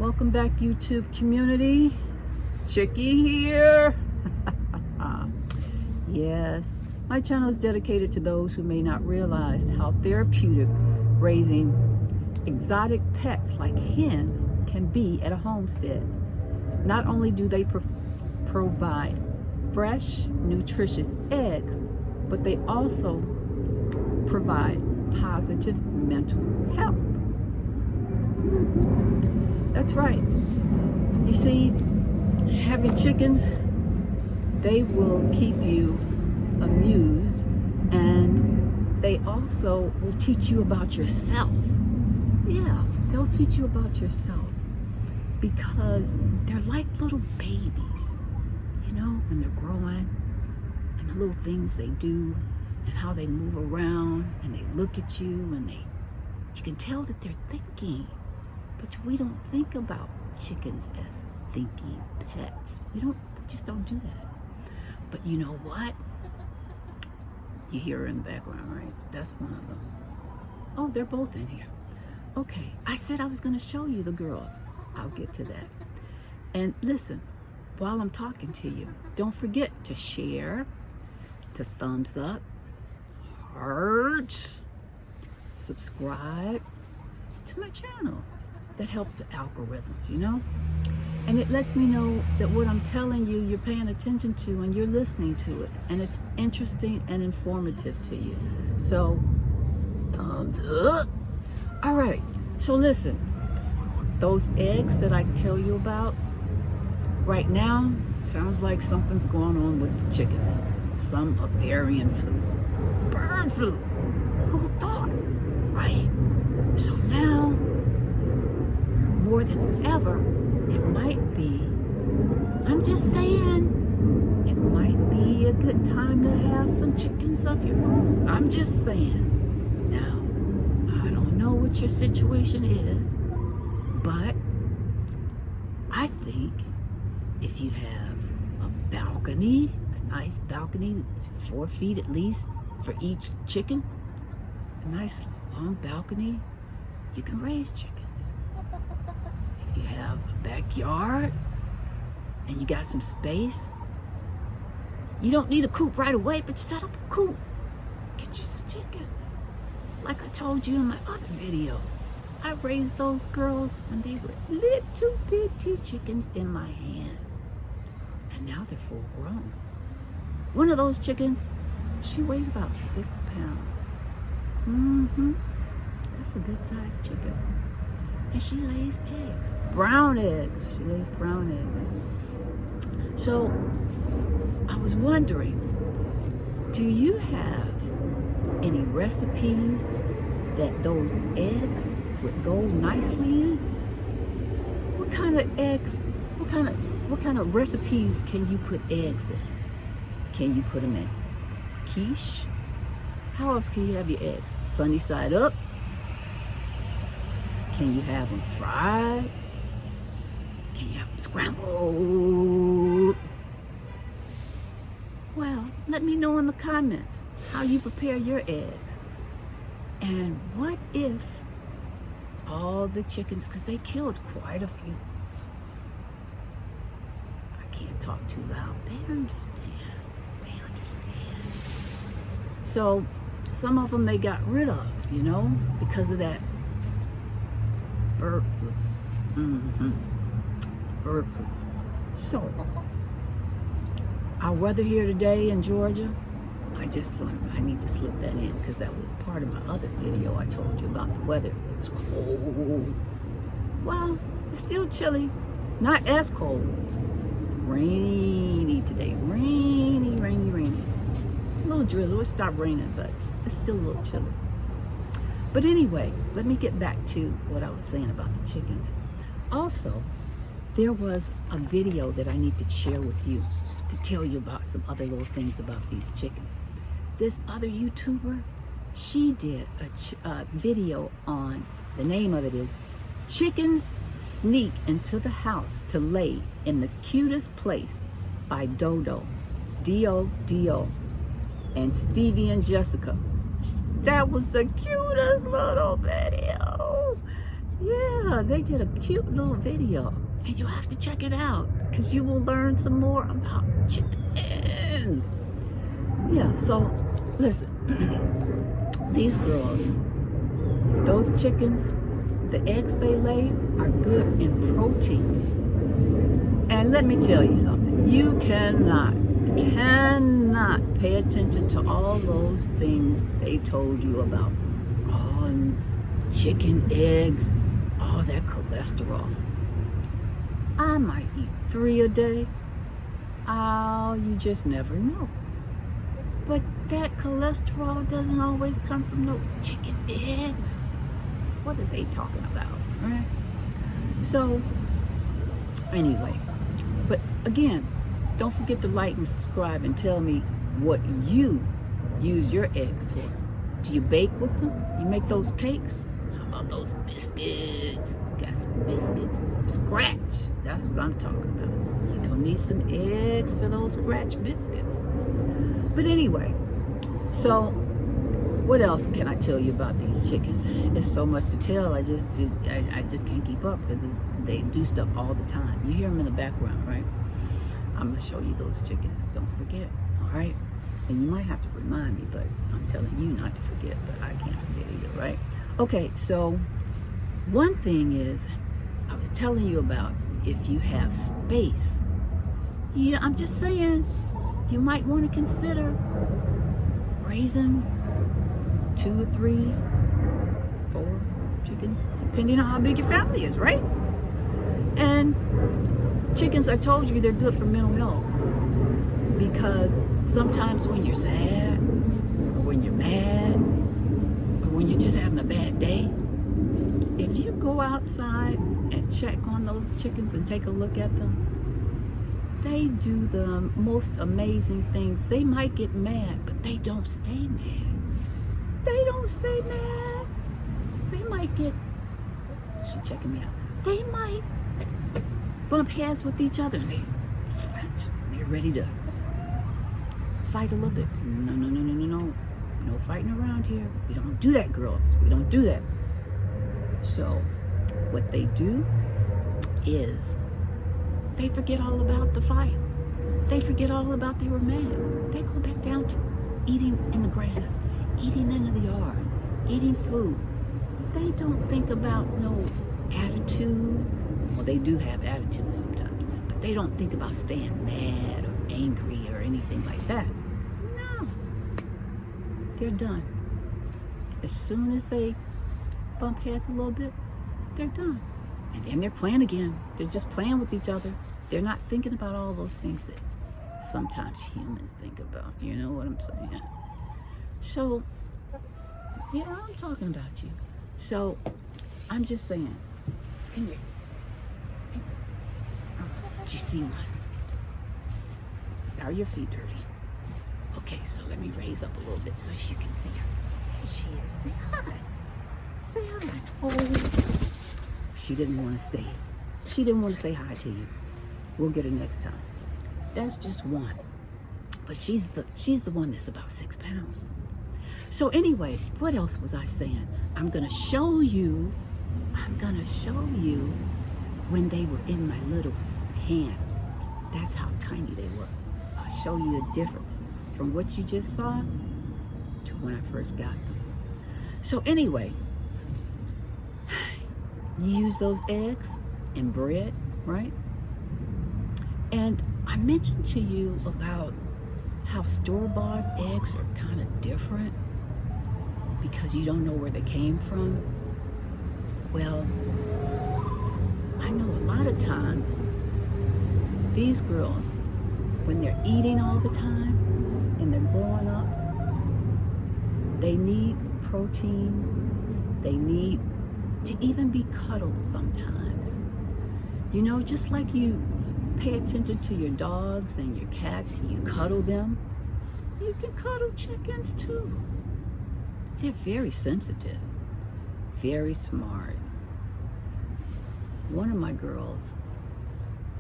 Welcome back, YouTube community. Chickie here. Yes, my channel is dedicated to those who may not realize how therapeutic raising exotic pets like hens can be at a homestead. Not only do they provide fresh, nutritious eggs, but they also provide positive mental health. That's right. You see, having chickens, they will keep you amused, and they also will teach you about yourself. Yeah, they'll teach you about yourself because they're like little babies, you know, when they're growing, and the little things they do and how they move around and they look at you and you can tell that they're thinking. But we don't think about chickens as thinking pets. We just don't do that. But you know what? You hear her in the background, right? That's one of them. Oh, they're both in here. Okay, I said I was going to show you the girls. I'll get to that. And listen, while I'm talking to you, don't forget to share, to thumbs up, hearts, subscribe to my channel. That helps the algorithms, you know? And it lets me know that what I'm telling you, you're paying attention to and you're listening to it. And it's interesting and informative to you. So, thumbs up. All right, so listen. Those eggs that I tell you about, right now, sounds like something's going on with the chickens. Some avian flu, bird flu. Who thought, right? So now, more than ever, it might be, I'm just saying, it might be a good time to have some chickens of your own. I'm just saying. Now, I don't know what your situation is, but I think if you have a balcony, a nice balcony, 4 feet at least for each chicken, a nice long balcony, you can raise chickens. If you have a backyard and you got some space, you don't need a coop right away, but set up a coop. Get you some chickens. Like I told you in my other video, I raised those girls when they were little bitty chickens in my hand. And now they're full grown. One of those chickens, she weighs about 6 pounds. That's a good sized chicken. And she lays eggs, brown eggs. She lays brown eggs. So I was wondering, do you have any recipes that those eggs would go nicely in? What kind of eggs, what kind of recipes can you put eggs in? Can you put them in quiche? How else can you have your eggs? Sunny side up? Can you have them fried? Can you have them scrambled? Well, let me know in the comments how you prepare your eggs. And what if all the chickens, because they killed quite a few. I can't talk too loud. They understand. They understand. So some of them they got rid of, you know, because of that bird flu. Bird flu. So, our weather here today in Georgia, I need to slip that in because that was part of my other video I told you about the weather. It was cold. Well, it's still chilly. Not as cold. Rainy today. Rainy. A little drizzle. It stopped raining, but it's still a little chilly. But anyway, let me get back to what I was saying about the chickens. Also, there was a video that I need to share with you to tell you about some other little things about these chickens. This other YouTuber, she did a video on, the name of it is, Chickens Sneak into the House to Lay in the Cutest Place by Dodo, D-O-D-O, and Stevie and Jessica. That was the cutest little video. Yeah, they did a cute little video, and you have to check it out because you will learn some more about chickens. Yeah, so listen, these girls, those chickens, the eggs they lay are good in protein. And let me tell you something, you cannot pay attention to all those things they told you about. Oh, chicken eggs, all that cholesterol. I might eat 3 a day. Oh, you just never know. But that cholesterol doesn't always come from no chicken eggs. What are they talking about, right? So, anyway, but again, don't forget to like and subscribe and tell me what you use your eggs for. Do you bake with them? You make those cakes? How about those biscuits? Got some biscuits from scratch. That's what I'm talking about. You're gonna need some eggs for those scratch biscuits. But anyway, so what else can I tell you about these chickens? It's so much to tell. I just can't keep up because they do stuff all the time. You hear them in the background, right? I'm gonna show you those chickens. Don't forget, all right? And you might have to remind me, but I'm telling you not to forget, but I can't forget either, right? Okay, so one thing is, I was telling you about if you have space. Yeah, I'm just saying, you might want to consider raising 2 or 3, 4 chickens, depending on how big your family is, right? And chickens, I told you, they're good for mental health because sometimes when you're sad, or when you're mad, or when you're just having a bad day, if you go outside and check on those chickens and take a look at them, they do the most amazing things. They might get mad, but they don't stay mad. They don't stay mad. They might get, she's checking me out. They might bump heads with each other. They're ready to fight a little bit. No. No fighting around here. We don't do that, girls. We don't do that. So what they do is they forget all about the fight. They forget all about they were mad. They go back down to eating in the grass, eating in the yard, eating food. They don't think about no attitude. Well, they do have attitude sometimes, but they don't think about staying mad or angry or anything like that. No. They're done. As soon as they bump heads a little bit, they're done. And then they're playing again. They're just playing with each other. They're not thinking about all those things that sometimes humans think about. You know what I'm saying? So, yeah, I'm talking about you. So, I'm just saying, come here. Did you see one? Are your feet dirty? Okay, so let me raise up a little bit so you can see her. There she is. Say hi. Say hi. Oh, she didn't want to stay. She didn't want to say hi to you. We'll get her next time. That's just one. But she's the one that's about 6 pounds. So anyway, what else was I saying? I'm gonna show you when they were in my little hand. That's how tiny they were. I'll show you a difference from what you just saw to when I first got them. So anyway, you use those eggs and bread, right? And I mentioned to you about how store-bought eggs are kind of different because you don't know where they came from. Well, I know a lot of times these girls, when they're eating all the time and they're growing up, they need protein. They need to even be cuddled sometimes. You know, just like you pay attention to your dogs and your cats and you cuddle them, you can cuddle chickens too. They're very sensitive, very smart. One of my girls,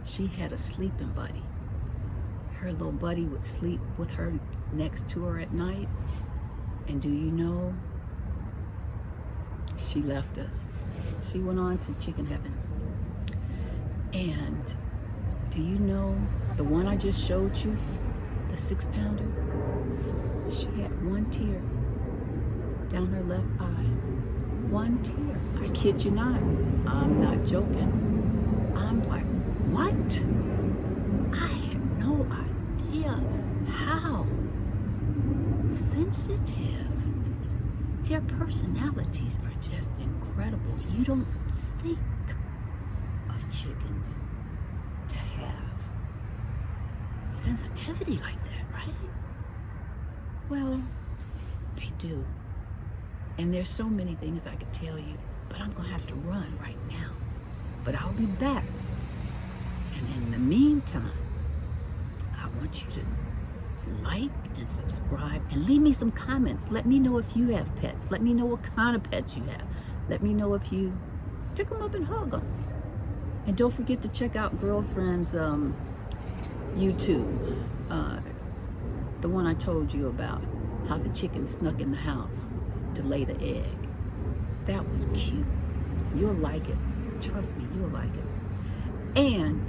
she had a sleeping buddy. Her little buddy would sleep with her next to her at night. And do you know, she left us. She went on to chicken heaven. And do you know the one I just showed you, the 6-pounder? She had one tear down her left eye. One tear. I kid you not. I'm not joking. I'm like, what? I had no idea how sensitive. Their personalities are just incredible. You don't think of chickens to have sensitivity like that, right? Well, they do. And there's so many things I could tell you, but I'm gonna have to run right now. But I'll be back. And in the meantime, I want you to like and subscribe and leave me some comments. Let me know if you have pets. Let me know what kind of pets you have. Let me know if you pick them up and hug them. And don't forget to check out Girlfriend's YouTube, the one I told you about, how the chicken snuck in the house to lay the egg. That was cute. You'll like it. Trust me, you'll like it. And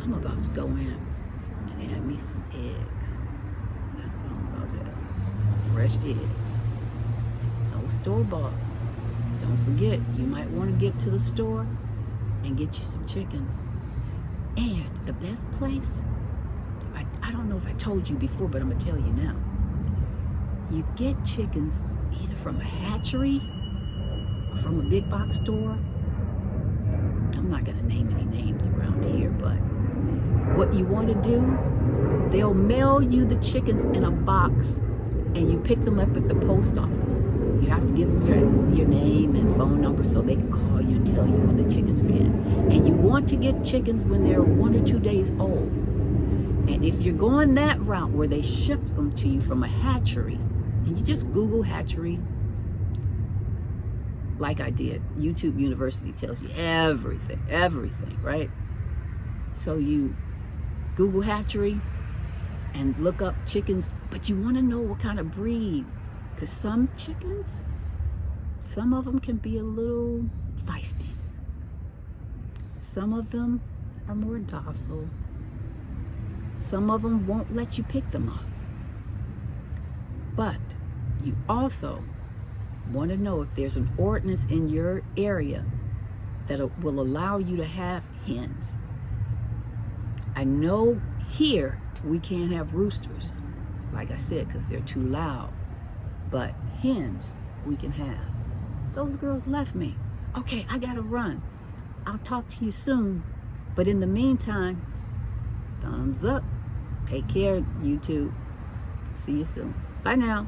I'm about to go in and add me some eggs. That's what I'm about to have. Some fresh eggs. No store-bought. Don't forget, you might want to get to the store and get you some chickens. And the best place, I don't know if I told you before, but I'm going to tell you now. You get chickens either from a hatchery or from a big box store. I'm not going to name any names around here, but what you want to do, they'll mail you the chickens in a box and you pick them up at the post office. You have to give them your name and phone number so they can call you and tell you when the chickens are in. And you want to get chickens when they're 1 or 2 days old. And if you're going that route where they ship them to you from a hatchery, and you just Google hatchery, like I did, YouTube University tells you everything, right? So you Google hatchery and look up chickens, but you want to know what kind of breed, because some chickens, some of them can be a little feisty. Some of them are more docile. Some of them won't let you pick them up. But you also want to know if there's an ordinance in your area that will allow you to have hens. I know here we can't have roosters, like I said, because they're too loud. But hens we can have. Those girls left me. Okay, I gotta run. I'll talk to you soon. But in the meantime, thumbs up. Take care, YouTube. See you soon. Bye now.